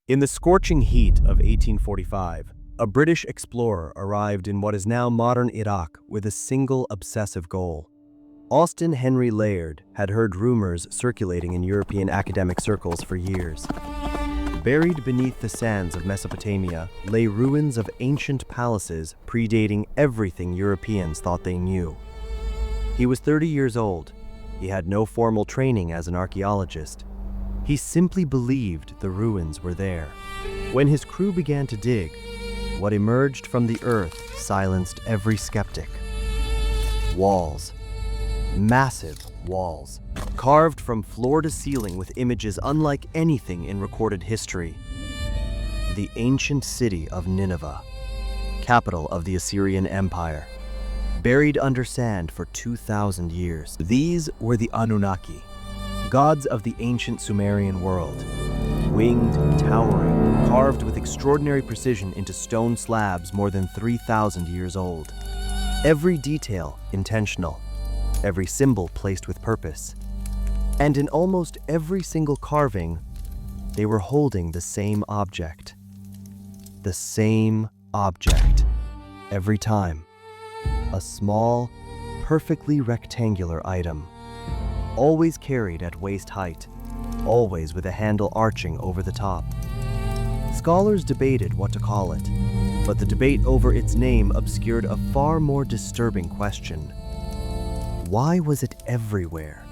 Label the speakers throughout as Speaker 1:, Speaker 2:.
Speaker 1: In the scorching heat of 1845, a British explorer arrived in what is now modern Iraq with a single obsessive goal. Austin Henry Layard had heard rumors circulating in European academic circles for years. Buried beneath the sands of Mesopotamia lay ruins of ancient palaces predating everything Europeans thought they knew. He was 30 years old. He had no formal training as an archaeologist. He simply believed the ruins were there. When his crew began to dig, what emerged from the earth silenced every skeptic. Walls. Massive walls, carved from floor to ceiling with images unlike anything in recorded history. The ancient city of Nineveh, capital of the Assyrian Empire, buried under sand for 2,000 years. These were the Anunnaki, gods of the ancient Sumerian world, winged, towering, carved with extraordinary precision into stone slabs more than 3,000 years old. Every detail intentional, every symbol placed with purpose. And in almost every single carving, they were holding the same object. The same object. Every time. A small, perfectly rectangular item. Always carried at waist height. Always with a handle arching over the top. Scholars debated what to call it, but the debate over its name obscured a far more disturbing question. Why was it everywhere?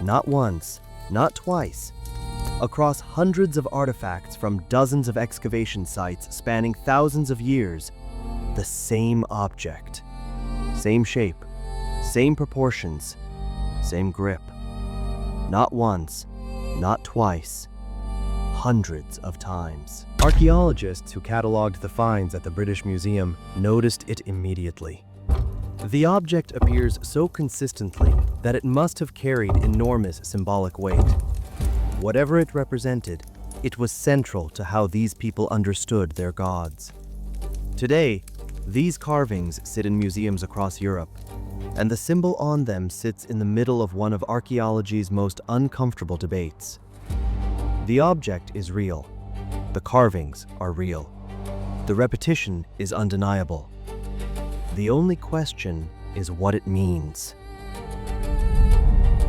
Speaker 1: Not once, not twice. Across hundreds of artifacts from dozens of excavation sites spanning thousands of years, the same object. Same shape, same proportions, same grip. Not once, not twice, hundreds of times. Archaeologists who cataloged the finds at the British Museum noticed it immediately. The object appears so consistently that it must have carried enormous symbolic weight. Whatever it represented, it was central to how these people understood their gods. Today, these carvings sit in museums across Europe, and the symbol on them sits in the middle of one of archaeology's most uncomfortable debates. The object is real. The carvings are real. The repetition is undeniable. The only question is what it means.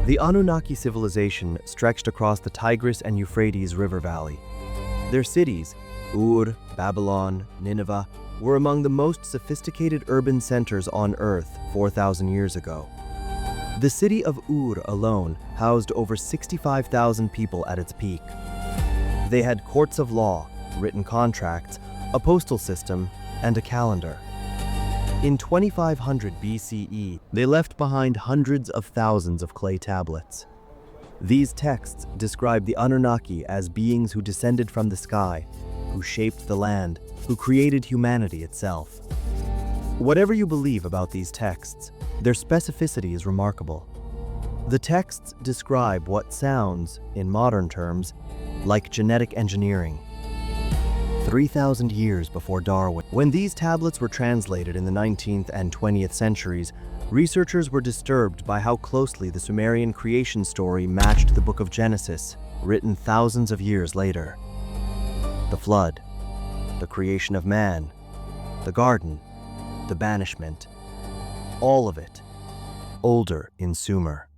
Speaker 1: The Anunnaki civilization stretched across the Tigris and Euphrates River Valley. Their cities, Ur, Babylon, Nineveh, were among the most sophisticated urban centers on Earth 4,000 years ago. The city of Ur alone housed over 65,000 people at its peak. They had courts of law, written contracts, a postal system, and a calendar. In 2500 BCE, they left behind hundreds of thousands of clay tablets. These texts describe the Anunnaki as beings who descended from the sky, who shaped the land, who created humanity itself. Whatever you believe about these texts, their specificity is remarkable. The texts describe what sounds, in modern terms, like genetic engineering. 3,000 years before Darwin. When these tablets were translated in the 19th and 20th centuries, researchers were disturbed by how closely the Sumerian creation story matched the Book of Genesis, written thousands of years later. The flood, the creation of man, the garden, the banishment, all of it, older in Sumer.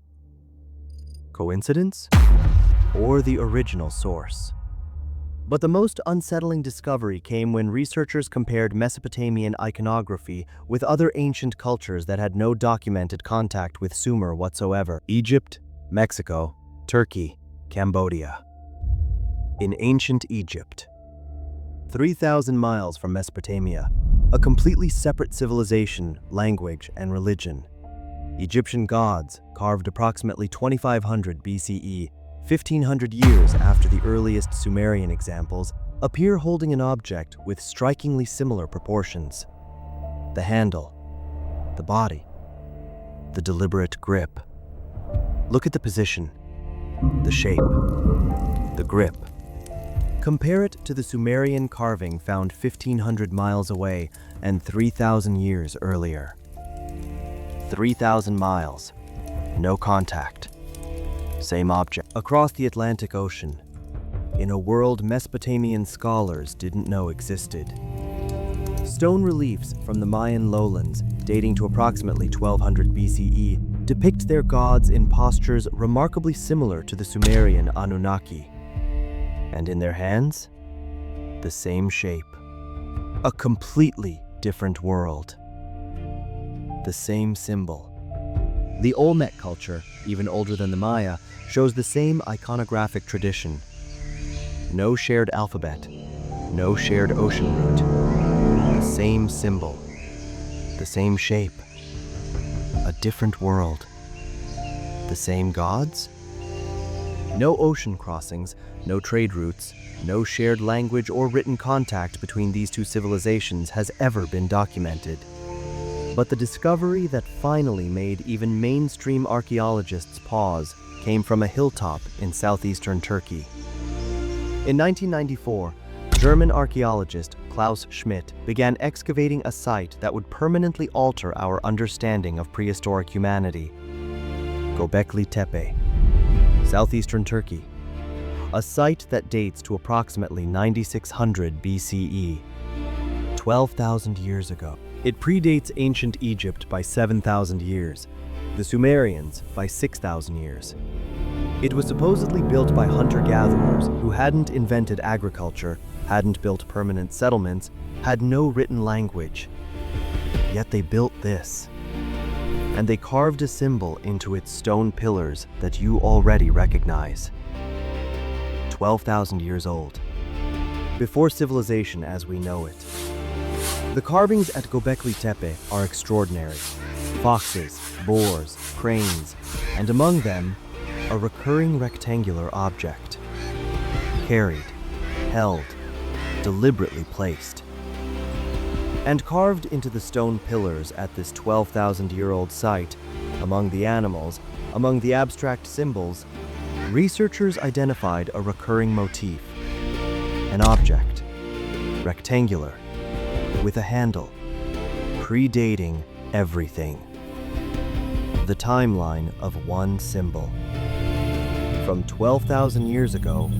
Speaker 1: Coincidence? Or the original source? But the most unsettling discovery came when researchers compared Mesopotamian iconography with other ancient cultures that had no documented contact with Sumer whatsoever. Egypt, Mexico, Turkey, Cambodia. In ancient Egypt, 3,000 miles from Mesopotamia, a completely separate civilization, language, and religion. Egyptian gods, carved approximately 2500 BCE, 1,500 years after the earliest Sumerian examples, appear holding an object with strikingly similar proportions. The handle, the body, the deliberate grip. Look at the position, the shape, the grip. Compare it to the Sumerian carving found 1,500 miles away and 3,000 years earlier. 3,000 miles, no contact. Same object. Across the Atlantic Ocean, in a world Mesopotamian scholars didn't know existed. Stone reliefs from the Mayan lowlands, dating to approximately 1200 BCE, depict their gods in postures remarkably similar to the Sumerian Anunnaki. And in their hands, the same shape. A completely different world. The same symbol. The Olmec culture, even older than the Maya, shows the same iconographic tradition. No shared alphabet, no shared ocean route. The same symbol, the same shape. A different world. The same gods? No ocean crossings, no trade routes, no shared language or written contact between these two civilizations has ever been documented. But the discovery that finally made even mainstream archaeologists pause came from a hilltop in southeastern Turkey. In 1994, German archaeologist Klaus Schmidt began excavating a site that would permanently alter our understanding of prehistoric humanity. Göbekli Tepe, southeastern Turkey. A site that dates to approximately 9600 BCE, 12,000 years ago. It predates ancient Egypt by 7,000 years, the Sumerians by 6,000 years. It was supposedly built by hunter-gatherers who hadn't invented agriculture, hadn't built permanent settlements, had no written language. Yet they built this. And they carved a symbol into its stone pillars that you already recognize. 12,000 years old. Before civilization as we know it. The carvings at Göbekli Tepe are extraordinary. Foxes, boars, cranes, and among them, a recurring rectangular object. Carried, held, deliberately placed. And carved into the stone pillars at this 12,000-year-old site, among the animals, among the abstract symbols, researchers identified a recurring motif. An object, rectangular, with a handle, predating everything. The timeline of one symbol. From 12,000 years ago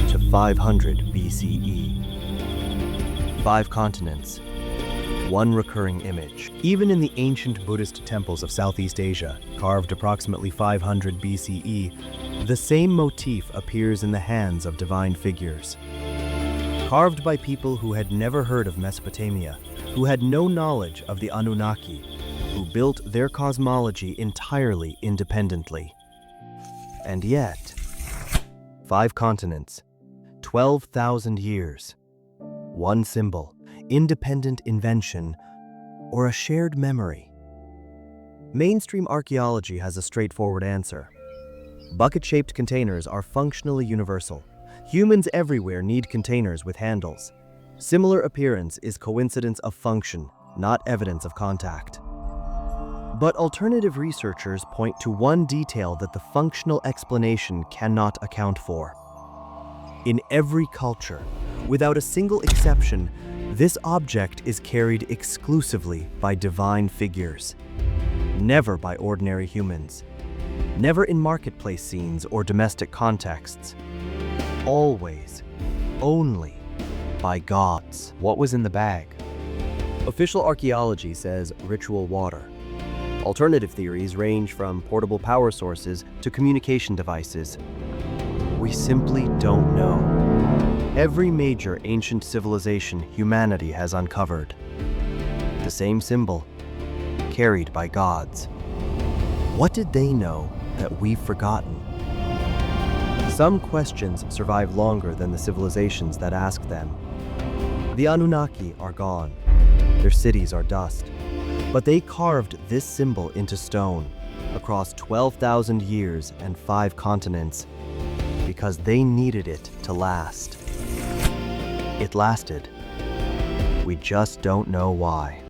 Speaker 1: to 500 BCE. 5 continents, one recurring image. Even in the ancient Buddhist temples of Southeast Asia, carved approximately 500 BCE, the same motif appears in the hands of divine figures. Carved by people who had never heard of Mesopotamia, who had no knowledge of the Anunnaki, who built their cosmology entirely independently. And yet, 5 continents, 12,000 years, one symbol, independent invention, or a shared memory. Mainstream archaeology has a straightforward answer. Bucket-shaped containers are functionally universal. Humans everywhere need containers with handles. Similar appearance is coincidence of function, not evidence of contact. But alternative researchers point to one detail that the functional explanation cannot account for. In every culture, without a single exception, this object is carried exclusively by divine figures, never by ordinary humans, never in marketplace scenes or domestic contexts. Always, only by gods. What was in the bag? Official archaeology says ritual water. Alternative theories range from portable power sources to communication devices. We simply don't know. Every major ancient civilization humanity has uncovered. The same symbol, carried by gods. What did they know that we've forgotten? Some questions survive longer than the civilizations that asked them. The Anunnaki are gone. Their cities are dust. But they carved this symbol into stone across 12,000 years and 5 continents because they needed it to last. It lasted. We just don't know why.